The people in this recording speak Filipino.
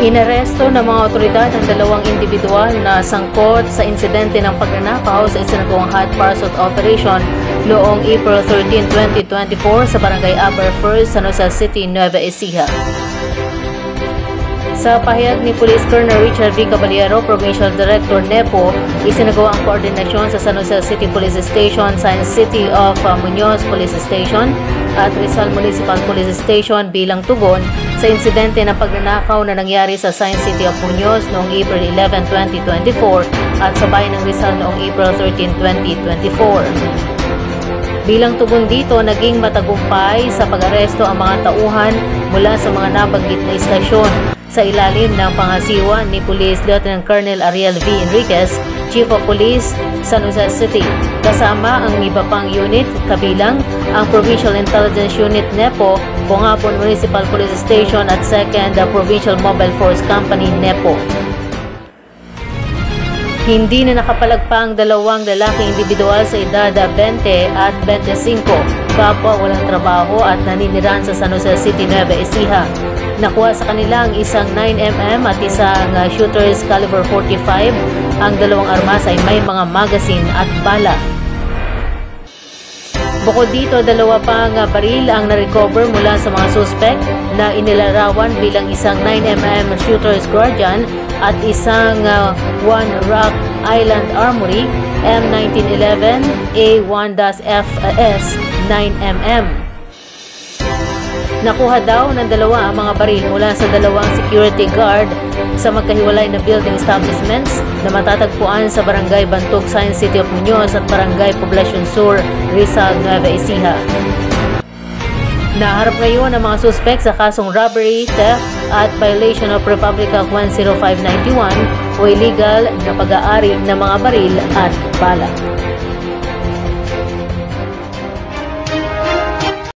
Inaresto ng mga otoridad ang dalawang individual na sangkot sa insidente ng pagnanakaw sa isinagawang hot pursuit operation noong April 13, 2024 sa Barangay Aberfers, San Jose City, Nueva Ecija. Sa pahayag ni Police Colonel Richard V. Caballero, Provincial Director NEPO, isinagawa ang koordinasyon sa San Jose City Police Station, Science City of Muñoz Police Station at Rizal Municipal Police Station bilang tugon sa insidente ng pagnanakaw na nangyari sa Science City of Muñoz noong April 11, 2024 at sa bayan ng Rizal noong April 13, 2024. Bilang tugon dito, naging matagumpay sa pag-aresto ang mga tauhan mula sa mga nabanggit na istasyon sa ilalim ng pangasiwa ni Police Lieutenant Colonel Ariel V. Enriquez, Chief of Police, San Jose City, kasama ang iba pang unit kabilang ang Provincial Intelligence Unit NEPO, Bungabon Municipal Police Station at 2nd Provincial Mobile Force Company NEPO. Hindi na nakapalagpa ang dalawang lalaking individual sa edad 20 at 25, kapwa walang trabaho at naninirahan sa San Jose City, Nueva Ecija. Nakuha sa kanila ang isang 9mm at isang shooters caliber 45. Ang dalawang armas ay may mga magazine at bala. Bukod dito, dalawa pang baril ang na-recover mula sa mga suspect na inilarawan bilang isang 9mm shooter's guardian at isang One Rock Island Armory M1911 A1-FS 9mm. Nakuha daw ng dalawa ang mga baril mula sa dalawang security guard sa magkahiwalay na building establishments na matatagpuan sa Barangay Bantog, Science City of Muñoz at Barangay Poblacion Sur, Rizal, Nueva Ecija. Naharap ngayon ang mga suspect sa kasong robbery, theft at violation of Republic Act 10591 o illegal na pag-aari ng mga baril at bala.